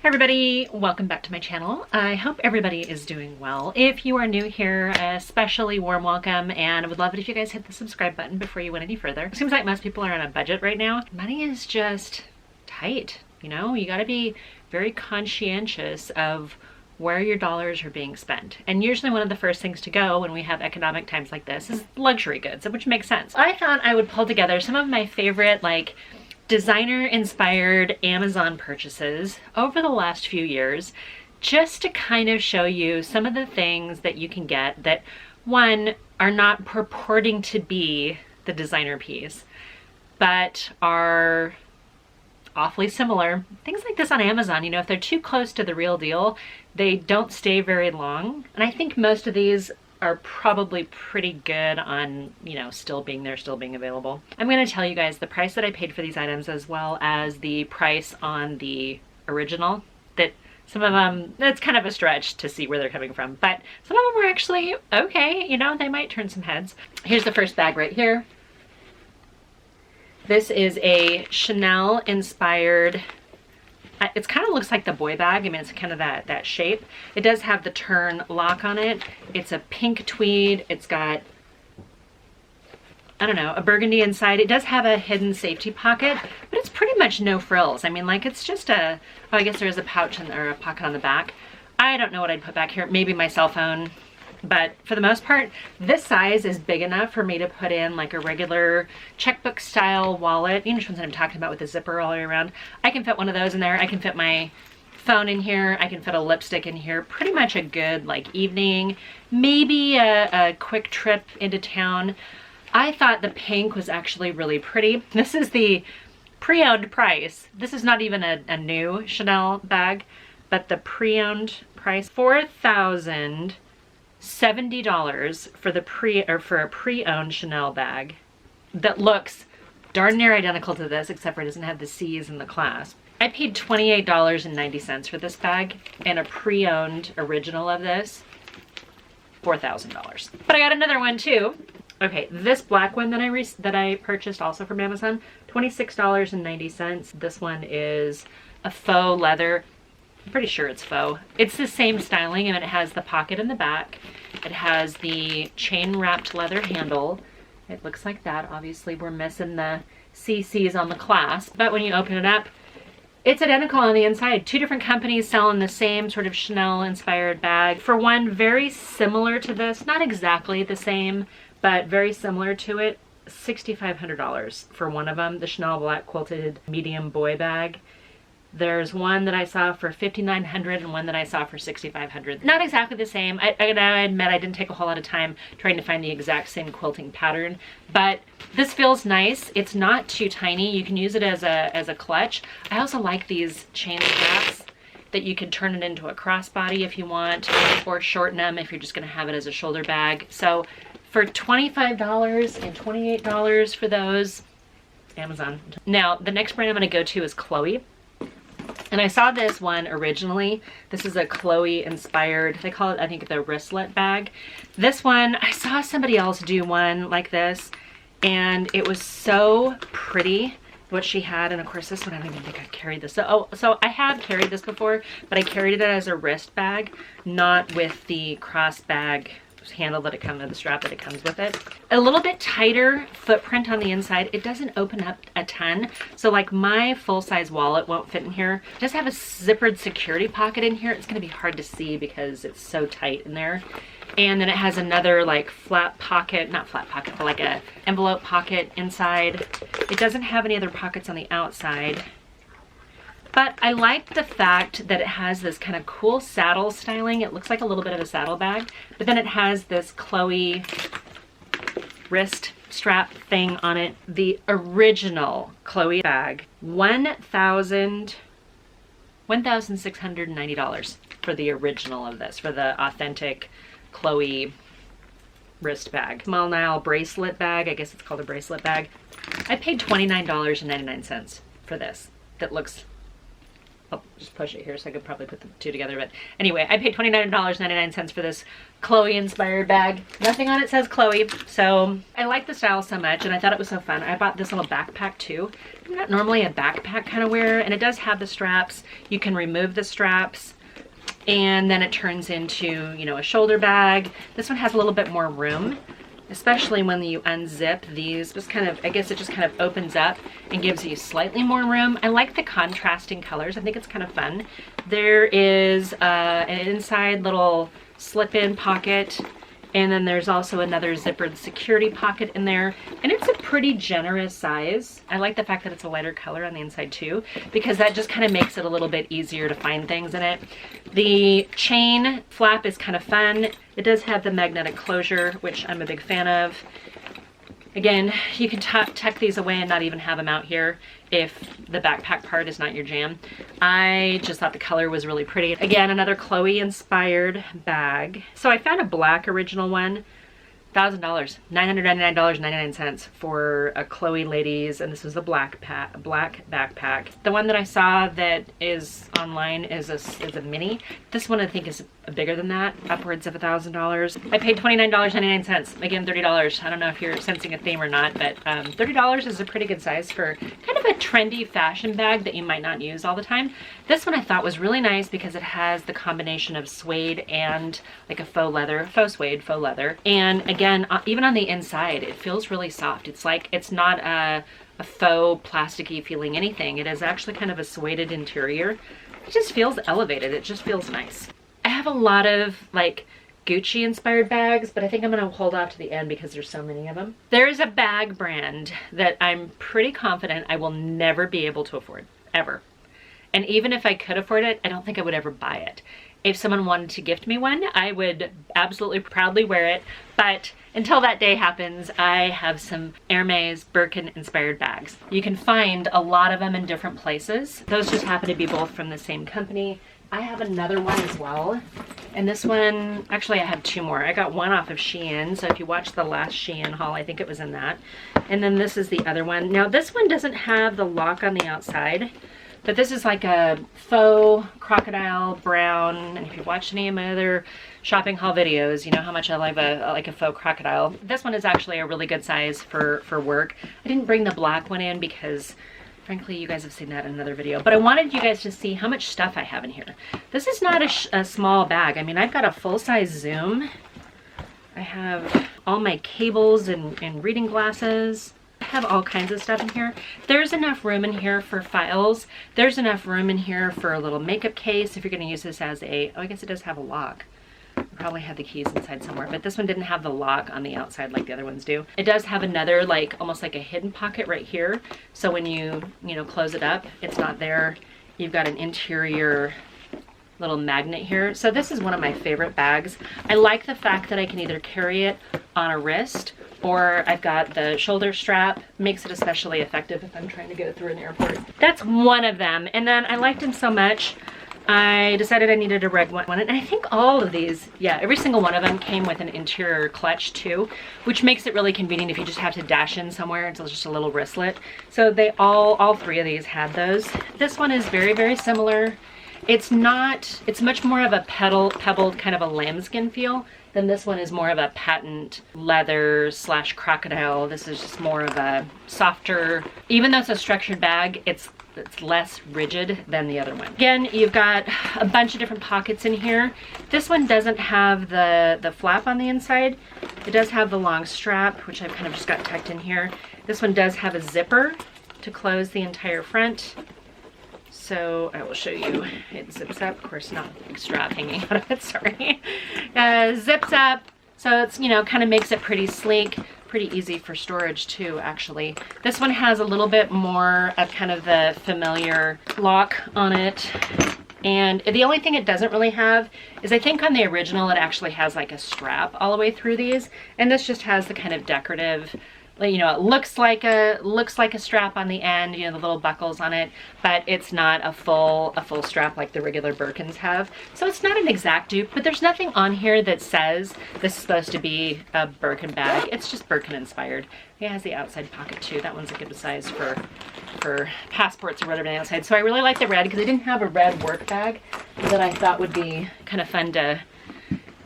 Hey everybody, welcome back to my channel. I hope everybody is doing well. If you are new here, especially warm welcome, and I would love it if you guys hit the subscribe button before you went any further. It seems like most people are on a budget right now. Money is just tight, you know? You gotta be very conscientious of where your dollars are being spent. And usually one of the first things to go when we have economic times like this is luxury goods, which makes sense. I thought I would pull together some of my favorite, designer inspired Amazon purchases over the last few years, just to kind of show you some of the things that you can get that, one, are not purporting to be the designer piece, but are awfully similar. Things like this on Amazon, you know, if they're too close to the real deal, they don't stay very long. And I think most of these are probably pretty good on, you know, still being there, still being available. I'm going to tell you guys the price that I paid for these items, as well as the price on the original. That some of them, it's kind of a stretch to see where they're coming from, but some of them were actually okay, you know, they might turn some heads. Here's the first bag right here. This is a Chanel inspired, it kind of looks like the boy bag. I mean, it's kind of that shape. It does have the turn lock on it. It's a pink tweed. It's got, I don't know, a burgundy inside. It does have a hidden safety pocket, but it's pretty much no frills. I mean, like, it's just a, oh, I guess there is a pouch or a pocket on the back. I don't know what I'd put back here. Maybe my cell phone. But for the most part, this size is big enough for me to put in like a regular checkbook style wallet. You know which ones I'm talking about, with the zipper all the way around. I can fit one of those in there. I can fit my phone in here. I can fit a lipstick in here. Pretty much a good like evening, maybe a quick trip into town. I thought the pink was actually really pretty. This is the pre-owned price. This is not even a new Chanel bag, but the pre-owned price, $4,070 for the for a pre-owned Chanel bag that looks darn near identical to this, except for it doesn't have the C's in the clasp. I paid $28.90 for this bag, and a pre-owned original of this, $4,000. But I got another one too. Okay, this black one that I purchased also from Amazon, $26.90. This one is a faux leather. I'm pretty sure it's faux. It's the same styling, and it has the pocket in the back. It has the chain wrapped leather handle. It looks like that. Obviously we're missing the CCs on the clasp, but when you open it up, it's identical on the inside. Two different companies selling the same sort of Chanel inspired bag. For one, very similar to this, not exactly the same, but very similar to it. $6,500 for one of them, the Chanel black quilted medium boy bag. There's one that I saw for $5,900 and one that I saw for $6,500. Not exactly the same. I admit I didn't take a whole lot of time trying to find the exact same quilting pattern, but this feels nice. It's not too tiny. You can use it as a clutch. I also like these chain straps that you can turn it into a crossbody if you want, or shorten them if you're just gonna have it as a shoulder bag. So for $25 and $28 for those, Amazon. Now, the next brand I'm gonna go to is Chloe. And I saw this one originally. This is a Chloe inspired, they call it, I think, the wristlet bag. This one, I saw somebody else do one like this, and it was so pretty what she had. And of course this one, I don't even think I carried this. So I have carried this before, but I carried it as a wrist bag, not with the cross bag handle that it comes with, the strap that it comes with it. A little bit tighter footprint on the inside. It doesn't open up a ton, so like my full-size wallet won't fit in here. It does have a zippered security pocket in here. It's going to be hard to see because it's so tight in there. And then it has another like flat pocket, not flat pocket, but like a envelope pocket inside. It doesn't have any other pockets on the outside. But I like the fact that it has this kind of cool saddle styling. It looks like a little bit of a saddle bag, but then it has this Chloe wrist strap thing on it. The original Chloe bag, $1,690 for the original of this, for the authentic Chloe wrist bag. Small Nile bracelet bag, I guess it's called a bracelet bag. I paid $29.99 for this. That looks I'll just push it here so I could probably put the two together. But anyway, I paid $29.99 for this Chloe inspired bag. Nothing on it says Chloe, so I like the style so much and I thought it was so fun. I bought this little backpack too. I'm not normally a backpack kind of wearer, and it does have the straps. You can remove the straps and then it turns into, you know, a shoulder bag. This one has a little bit more room, especially when you unzip these. Just kind of, I guess it just kind of opens up and gives you slightly more room. I like the contrasting colors. I think it's kind of fun. There is an inside little slip-in pocket, and then there's also another zippered security pocket in there, and it's a pretty generous size. I like the fact that it's a lighter color on the inside too, because that just kind of makes it a little bit easier to find things in it. The chain flap is kind of fun. It does have the magnetic closure, which I'm a big fan of. Again, you can tuck these away and not even have them out here if the backpack part is not your jam. I just thought the color was really pretty. Again, another Chloe inspired bag. So I found a black original one, $1,000, $999.99 for a Chloe ladies, and this is a black backpack. The one that I saw that is online is a mini. This one I think is bigger than that, upwards of $1,000. I paid $29.99, again $30. I don't know if you're sensing a theme or not, but $30 is a pretty good size for kind of a trendy fashion bag that you might not use all the time. This one I thought was really nice because it has the combination of suede and like a faux leather, faux suede, faux leather. And again, even on the inside, it feels really soft. It's like, it's not a faux plasticky feeling anything. It is actually kind of a suede interior. It just feels elevated. It just feels nice. I have a lot of like Gucci inspired bags, but I think I'm gonna hold off to the end because there's so many of them. There is a bag brand that I'm pretty confident I will never be able to afford, ever. And even if I could afford it, I don't think I would ever buy it. If someone wanted to gift me one, I would absolutely proudly wear it. But until that day happens, I have some Hermes Birkin inspired bags. You can find a lot of them in different places. Those just happen to be both from the same company. I have another one as well. And this one, actually I have two more. I got one off of Shein. So if you watched the last Shein haul, I think it was in that. And then this is the other one. Now this one doesn't have the lock on the outside, but this is like a faux crocodile brown. And if you watched any of my other shopping haul videos, you know how much I like a faux crocodile. This one is actually a really good size for work. I didn't bring the black one in because frankly, you guys have seen that in another video, but I wanted you guys to see how much stuff I have in here. This is not a small bag. I mean, I've got a full-size Zoom. I have all my cables and reading glasses. I have all kinds of stuff in here. There's enough room in here for files. There's enough room in here for a little makeup case if you're going to use this as a, oh, I guess it does have a lock. Probably have the keys inside somewhere, but this one didn't have the lock on the outside like the other ones do. It does have another, like almost like a hidden pocket right here, so when you close it up, it's not there. You've got an interior little magnet here. So this is one of my favorite bags. I like the fact that I can either carry it on a wrist or I've got the shoulder strap. Makes it especially effective if I'm trying to get it through an airport. That's one of them. And then I liked them so much, I decided I needed a red one, and I think all of these, yeah, every single one of them came with an interior clutch too, which makes it really convenient if you just have to dash in somewhere. It's just a little wristlet. So they all three of these had those. This one is very, very similar. It's not, it's much more of a pebbled kind of a lambskin feel than this one is more of a patent leather / crocodile. This is just more of a softer, even though it's a structured bag, it's less rigid than the other one. Again, you've got a bunch of different pockets in here. This one doesn't have the flap on the inside. It does have the long strap, which I've kind of just got tucked in here. This one does have a zipper to close the entire front. So I will show you. It zips up, of course not a big strap hanging out of it, sorry. Zips up, so it's, kind of makes it pretty sleek. Pretty easy for storage too, actually. This one has a little bit more of kind of the familiar lock on it. And the only thing it doesn't really have is I think on the original it actually has like a strap all the way through these. And this just has the kind of decorative you know, it looks like a strap on the end, you know, the little buckles on it, but it's not a full strap like the regular Birkins have. So it's not an exact dupe, but there's nothing on here that says this is supposed to be a Birkin bag. It's just Birkin inspired. It has the outside pocket too. That one's a good size for passports or whatever on the outside. So I really like the red because I didn't have a red work bag that I thought would be kind of fun to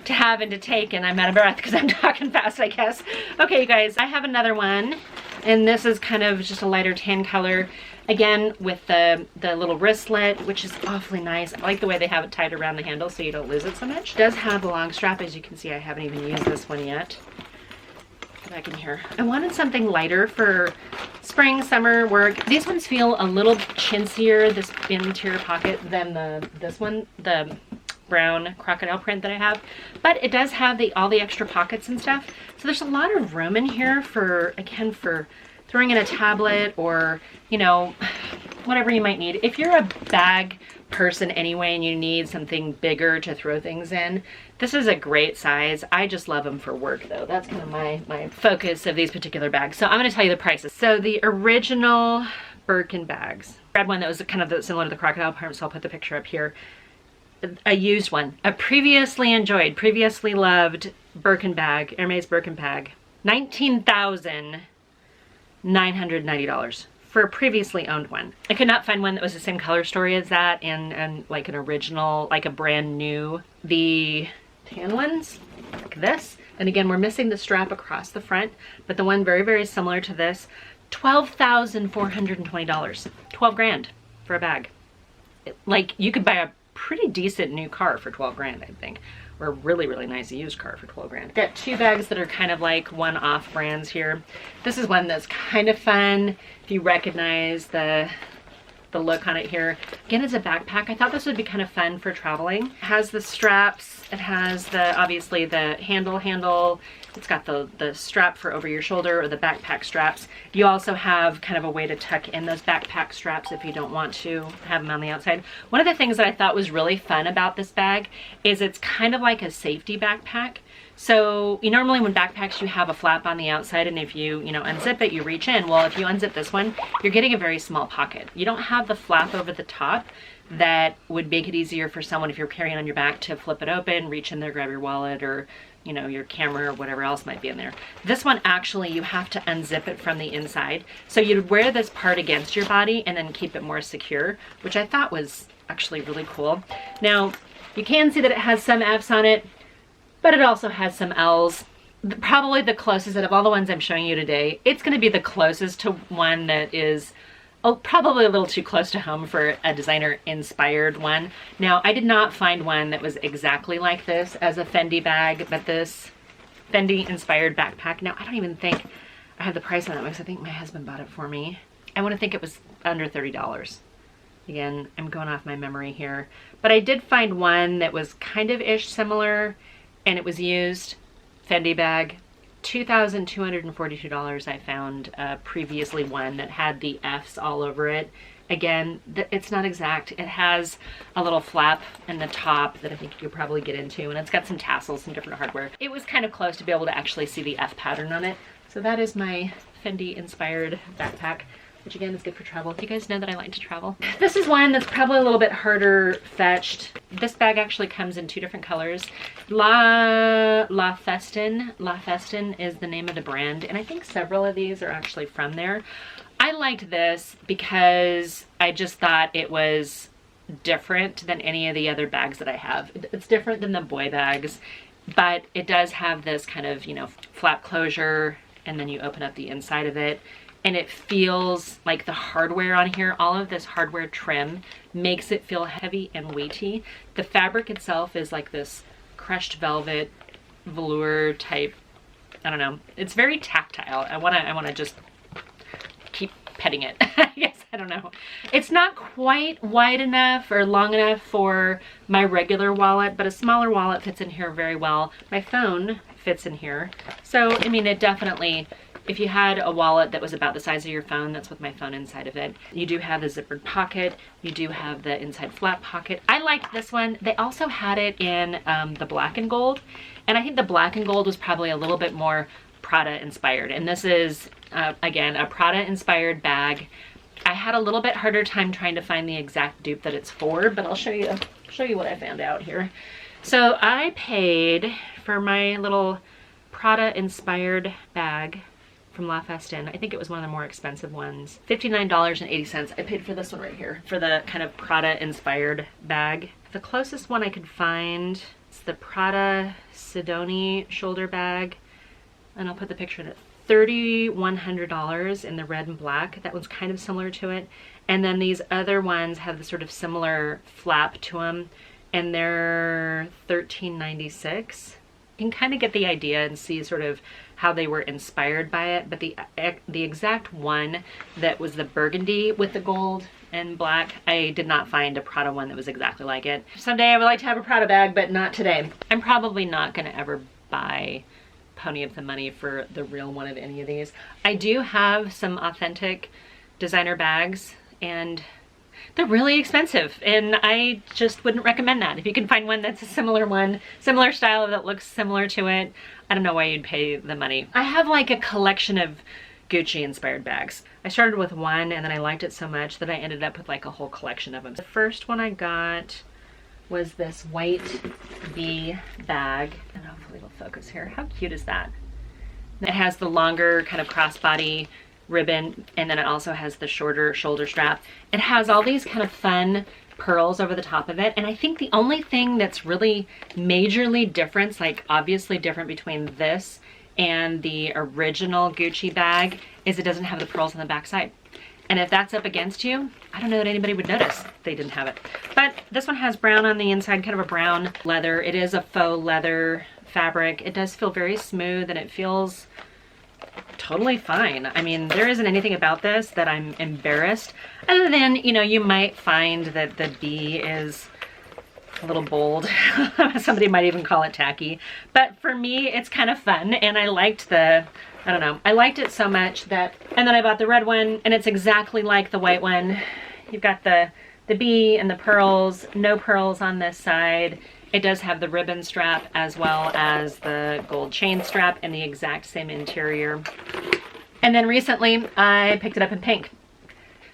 have and to take, and I'm out of breath because I'm talking fast, I guess. Okay, you guys, I have another one, and this is kind of just a lighter tan color. Again, with the little wristlet, which is awfully nice. I like the way they have it tied around the handle so you don't lose it so much. It does have a long strap, as you can see. I haven't even used this one yet. Back in here. I wanted something lighter for spring, summer work. These ones feel a little chintzier, this interior pocket, than this one, the brown crocodile print that I have, but it does have all the extra pockets and stuff. So there's a lot of room in here for, again, for throwing in a tablet or, you know, whatever you might need. If you're a bag person anyway and you need something bigger to throw things in, this is a great size. I just love them for work though. That's kind of my focus of these particular bags. So I'm going to tell you the prices. So the original Birkin bags, I had one that was kind of similar to the crocodile print, so I'll put the picture up here. A used one, a previously enjoyed, previously loved Birkin bag, Hermes Birkin bag, $19,990 for a previously owned one. I could not find one that was the same color story as that and like an original, like a brand new. The tan ones, like this, and again, we're missing the strap across the front, but the one very, very similar to this, $12,420, 12 grand for a bag. Like, you could buy a pretty decent new car for 12 grand, I think, or a really, really nice used car for 12 grand. Got two bags that are kind of like one-off brands here. This is one that's kind of fun if you recognize the look on it here. Again, it's a backpack. I thought this would be kind of fun for traveling. It has the straps. It has obviously the handle. It's got the strap for over your shoulder, or the backpack straps. You also have kind of a way to tuck in those backpack straps if you don't want to have them on the outside. One of the things that I thought was really fun about this bag is it's kind of like a safety backpack. So normally when backpacks, you have a flap on the outside, and if you unzip it, you reach in. Well, if you unzip this one, you're getting a very small pocket. You don't have the flap over the top that would make it easier for someone, if you're carrying on your back, to flip it open, reach in there, grab your wallet, or your camera, or whatever else might be in there. This one, actually, you have to unzip it from the inside. So you'd wear this part against your body and then keep it more secure, which I thought was actually really cool. Now, you can see that it has some F's on it, but it also has some L's. Probably the closest, out of all the ones I'm showing you today, it's going to be the closest to one that is probably a little too close to home for a designer inspired one. Now, I did not find one that was exactly like this as a Fendi bag, but this Fendi inspired backpack. Now, I don't even think I have the price on it because I think my husband bought it for me. I want to think it was under $30. Again, I'm going off my memory here, but I did find one that was kind of ish similar, and it was used, Fendi bag, $2,242. I found previously one that had the F's all over it. Again, it's not exact. It has a little flap in the top that I think you could probably get into, and it's got some tassels, some different hardware. It was kind of close to be able to actually see the F pattern on it. So that is my Fendi inspired backpack, which again is good for travel. You guys know that I like to travel. This is one that's probably a little bit harder fetched. This bag actually comes in two different colors. La Festin is the name of the brand, and I think several of these are actually from there. I liked this because I just thought it was different than any of the other bags that I have. It's different than the boy bags, but it does have this kind of, flap closure, and then you open up the inside of it. And it feels like the hardware on here, all of this hardware trim makes it feel heavy and weighty. The fabric itself is like this crushed velvet velour type, I don't know. It's very tactile. I wanna just keep petting it. I guess, I don't know. It's not quite wide enough or long enough for my regular wallet, but a smaller wallet fits in here very well. My phone fits in here. So, I mean, it definitely, if you had a wallet that was about the size of your phone, that's with my phone inside of it. You do have the zippered pocket. You do have the inside flap pocket. I liked this one. They also had it in the black and gold. And I think the black and gold was probably a little bit more Prada inspired. And this is, again, a Prada inspired bag. I had a little bit harder time trying to find the exact dupe that it's for, but I'll show you what I found out here. So I paid for my little Prada inspired bag from La Festin. I think it was one of the more expensive ones. $59.80. I paid for this one right here, for the kind of Prada inspired bag. The closest one I could find is the Prada Sidonie shoulder bag. And I'll put the picture in it. $3,100 in the red and black. That one's kind of similar to it. And then these other ones have the sort of similar flap to them, and they're $13.96. You can kind of get the idea and see sort of how they were inspired by it, but the exact one that was the burgundy with the gold and black, I did not find a Prada one that was exactly like it. Someday I would like to have a Prada bag, but not today. I'm probably not going to ever buy pony up the money for the real one of any of these. I do have some authentic designer bags, and they're really expensive, and I just wouldn't recommend that. If you can find one that's a similar one, similar style that looks similar to it, I don't know why you'd pay the money. I have like a collection of Gucci inspired bags. I started with one and then I liked it so much that I ended up with like a whole collection of them. The first one I got was this white bee bag, and hopefully it'll focus here. How cute is that? It has the longer kind of crossbody ribbon, and then it also has the shorter shoulder strap. It has all these kind of fun pearls over the top of it, and I think the only thing that's really majorly different, like obviously different between this and the original Gucci bag, is it doesn't have the pearls on the back side. And if that's up against you, I don't know that anybody would notice they didn't have it. But this one has brown on the inside, kind of a brown leather. It is a faux leather fabric. It does feel very smooth, and it feels totally fine. I mean, there isn't anything about this that I'm embarrassed, other than, you know, you might find that the B is a little bold. Somebody might even call it tacky. But for me, it's kind of fun, and I liked I don't know, I liked it so much that, and then I bought the red one, and it's exactly like the white one. You've got the B and the pearls, no pearls on this side. It does have the ribbon strap as well as the gold chain strap and the exact same interior. And then recently I picked it up in pink.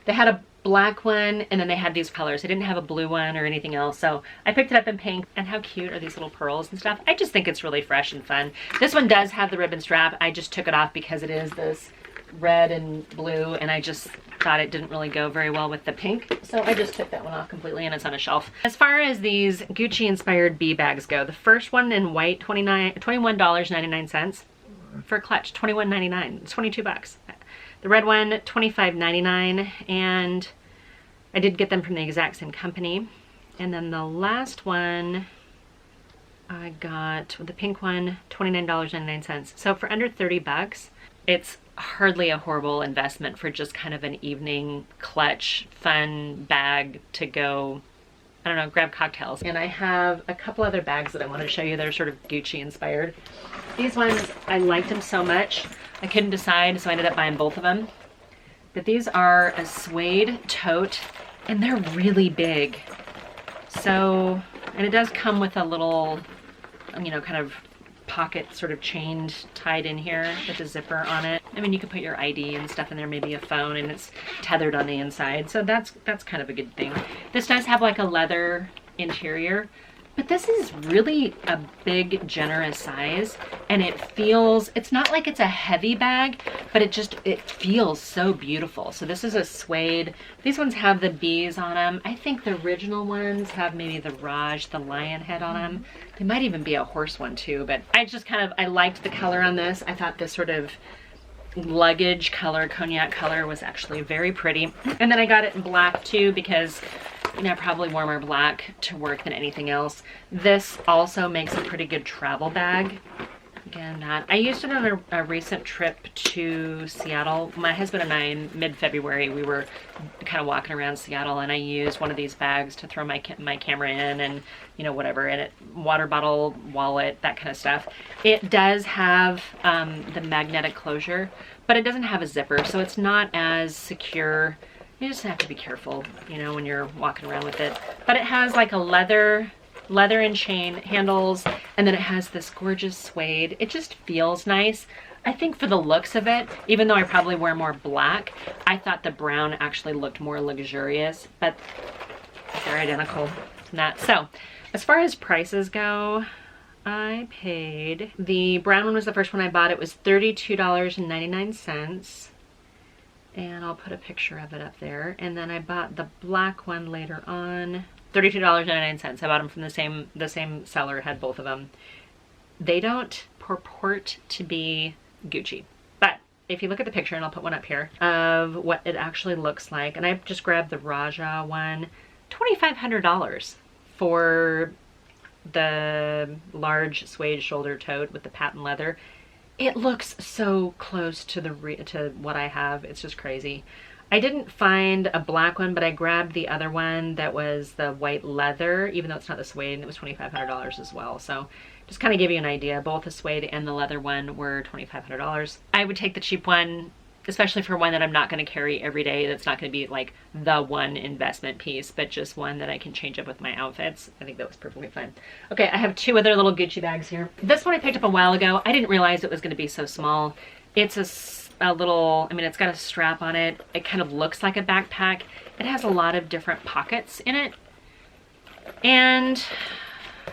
They had a black one, and then they had these colors. They didn't have a blue one or anything else, so I picked it up in pink. And how cute are these little pearls and stuff? I just think it's really fresh and fun. This one does have the ribbon strap. I just took it off because it is this red and blue, and I just thought it didn't really go very well with the pink, so I just took that one off completely, and it's on a shelf. As far as these Gucci inspired bee bags go, the first one in white, $21.99 for a clutch. $21.99. It's 22 bucks. The red one, $25.99, and I did get them from the exact same company. And then the last one I got, the pink one, $29.99. So for under 30 bucks, it's hardly a horrible investment for just kind of an evening clutch fun bag to go, I don't know, grab cocktails. And I have a couple other bags that I want to show you that are sort of Gucci inspired. These ones, I liked them so much I couldn't decide, so I ended up buying both of them. But these are a Suede Tote, and they're really big. So, and it does come with a little, you know, kind of pocket sort of chained, tied in here with a zipper on it. I mean, you could put your ID and stuff in there, maybe a phone, and it's tethered on the inside. So that's kind of a good thing. This does have like a leather interior, but this is really a big, generous size, and it feels, it's not like it's a heavy bag, but it feels so beautiful. So this is a suede. These ones have the bees on them. I think the original ones have maybe the Raj, the lion head on them. They might even be a horse one too, but I just I liked the color on this. I thought this sort of luggage color, cognac color, was actually very pretty. And then I got it in black too, because, you know, I probably wore more black to work than anything else. This also makes a pretty good travel bag. Again, I used it on a recent trip to Seattle. My husband and I, in mid-February, we were kind of walking around Seattle, and I used one of these bags to throw my camera in, and, you know, whatever, in it, water bottle, wallet, that kind of stuff. It does have the magnetic closure, but it doesn't have a zipper, so it's not as secure. You just have to be careful, you know, when you're walking around with it. But it has like a leather and chain handles, and then it has this gorgeous suede. It just feels nice. I think for the looks of it, even though I probably wear more black, I thought the brown actually looked more luxurious, but they're identical to that. So as far as prices go, I paid, the brown one was the first one I bought. It was $32.99. And I'll put a picture of it up there. And then I bought the black one later on, $32.99. I bought them from the same seller, had both of them. They don't purport to be Gucci, but if you look at the picture, and I'll put one up here of what it actually looks like, and I just grabbed the Raja one, $2,500 for the large suede shoulder tote with the patent leather. It looks so close to to what I have. It's just crazy. I didn't find a black one, but I grabbed the other one that was the white leather, even though it's not the suede, and it was $2,500 as well. So just kind of give you an idea, both the suede and the leather one were $2,500. I would take the cheap one, especially for one that I'm not going to carry every day. That's not going to be like the one investment piece, but just one that I can change up with my outfits. I think that was perfectly fine. Okay, I have 2 other little Gucci bags here. This one I picked up a while ago. I didn't realize it was going to be so small. It's a little, I mean, it's got a strap on it. It kind of looks like a backpack. It has a lot of different pockets in it. And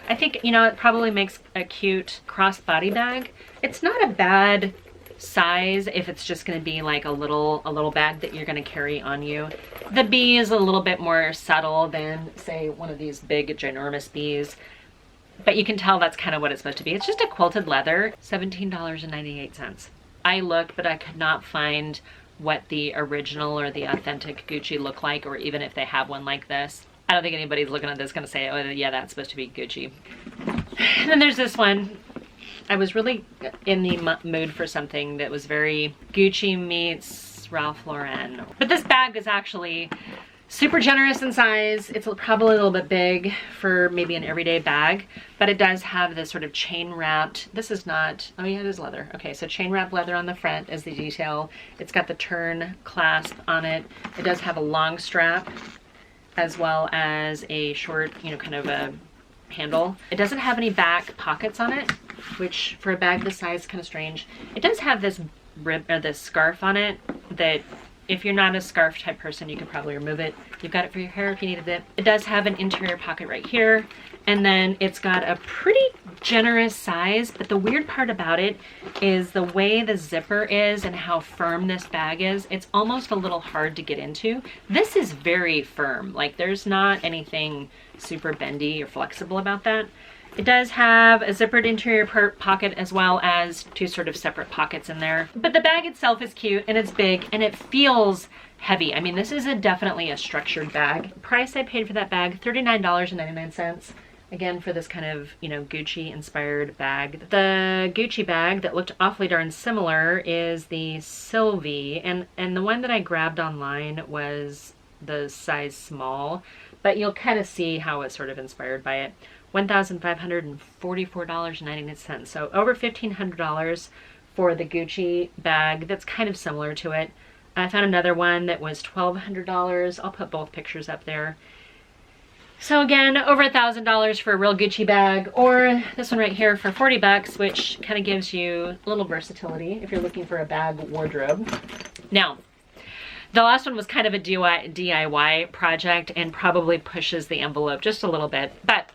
I think, you know, it probably makes a cute crossbody bag. It's not a bad size if it's just going to be like a little bag that you're going to carry on you. The bee is a little bit more subtle than, say, one of these big ginormous bees, but you can tell that's kind of what it's supposed to be. It's just a quilted leather, $17.98. I looked, but I could not find what the original or the authentic Gucci look like, or even if they have one like this. I don't think anybody's looking at this going to say, oh yeah, that's supposed to be Gucci. And then there's this one. I was really in the mood for something that was very Gucci meets Ralph Lauren. But this bag is actually super generous in size. It's probably a little bit big for maybe an everyday bag, but it does have this sort of chain wrapped, this is not, oh yeah, it is leather. Okay, so chain wrapped leather on the front as the detail. It's got the turn clasp on it. It does have a long strap as well as a short, you know, kind of a handle. It doesn't have any back pockets on it, which for a bag this size is kind of strange. It does have this this scarf on it that, if you're not a scarf type person, you could probably remove it. You've got it for your hair if you needed it. It does have an interior pocket right here. And then it's got a pretty generous size, but the weird part about it is the way the zipper is and how firm this bag is. It's almost a little hard to get into. This is very firm. Like, there's not anything super bendy or flexible about that. It does have a zippered interior pocket as well as 2 sort of separate pockets in there. But the bag itself is cute and it's big and it feels heavy. I mean, this is definitely a structured bag. The price I paid for that bag, $39.99. Again, for this kind of, you know, Gucci inspired bag. The Gucci bag that looked awfully darn similar is the Sylvie, and the one that I grabbed online was the size small, but you'll kind of see how it's sort of inspired by it. $1,544.99. So over $1,500 for the Gucci bag that's kind of similar to it. I found another one that was $1,200. I'll put both pictures up there. So again, over $1,000 for a real Gucci bag, or this one right here for 40 bucks, which kind of gives you a little versatility if you're looking for a bag wardrobe. Now, the last one was kind of a DIY project and probably pushes the envelope just a little bit, but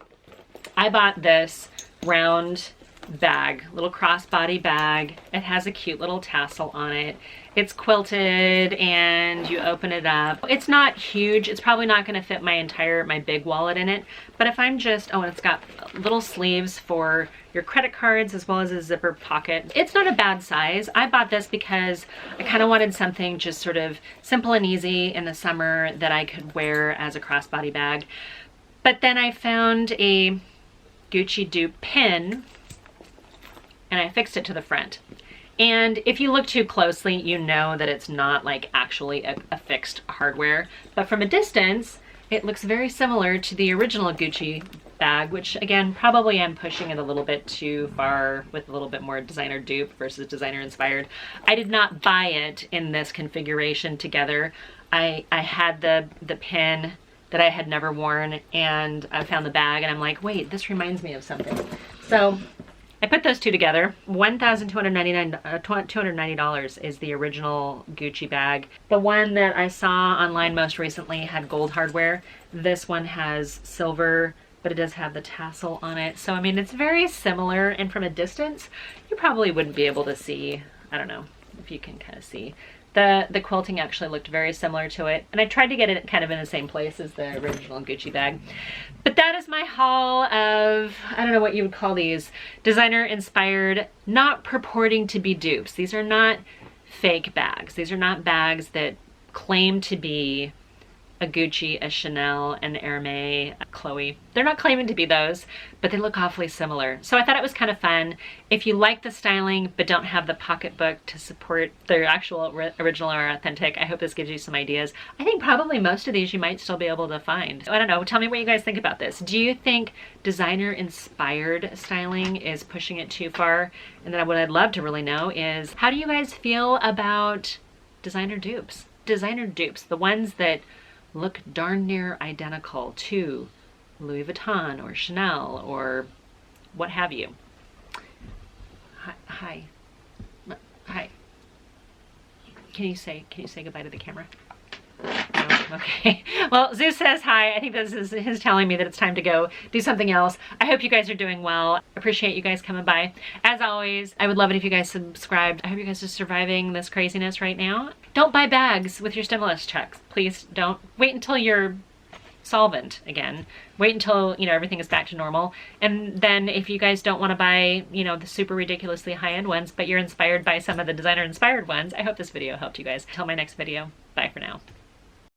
I bought this round bag, little crossbody bag. It has a cute little tassel on it. It's quilted and you open it up. It's not huge. It's probably not going to fit my big wallet in it. But if I'm just, oh, and it's got little sleeves for your credit cards as well as a zipper pocket. It's not a bad size. I bought this because I kind of wanted something just sort of simple and easy in the summer that I could wear as a crossbody bag. But then I found a Gucci dupe pin and I fixed it to the front. And if you look too closely, you know that it's not like actually a fixed hardware, but from a distance, it looks very similar to the original Gucci bag, which again, probably I'm pushing it a little bit too far with a little bit more designer dupe versus designer inspired. I did not buy it in this configuration together. I had the pin that I had never worn and I found the bag and I'm like, wait, this reminds me of something. So I put those two together. $1,290 is the original Gucci bag. The one that I saw online most recently had gold hardware. This one has silver, but it does have the tassel on it. So, I mean, it's very similar, and from a distance, you probably wouldn't be able to see, I don't know if you can kind of see. The quilting actually looked very similar to it, and I tried to get it kind of in the same place as the original Gucci bag. But that is my haul of, I don't know what you would call these, designer inspired, not purporting to be dupes. These are not fake bags. These are not bags that claim to be a Gucci, a Chanel, an Hermes, a Chloe. They're not claiming to be those, but they look awfully similar. So I thought it was kind of fun. If you like the styling but don't have the pocketbook to support their actual original or authentic, I hope this gives you some ideas. I think probably most of these you might still be able to find. I don't know, tell me what you guys think about this. Do you think designer inspired styling is pushing it too far? And then what I'd love to really know is, how do you guys feel about designer dupes? Designer dupes, the ones that look darn near identical to Louis Vuitton or Chanel or what have you. Hi. Hi. Can you say goodbye to the camera? No? Okay. Well, Zeus says hi. I think this is his telling me that it's time to go do something else. I hope you guys are doing well. Appreciate you guys coming by. As always, I would love it if you guys subscribed. I hope you guys are surviving this craziness right now. Don't buy bags with your stimulus checks. Please don't. Wait until you're solvent again. Wait until, you know, everything is back to normal. And then if you guys don't want to buy, you know, the super ridiculously high-end ones, but you're inspired by some of the designer inspired ones, I hope this video helped you guys. Until my next video, bye for now.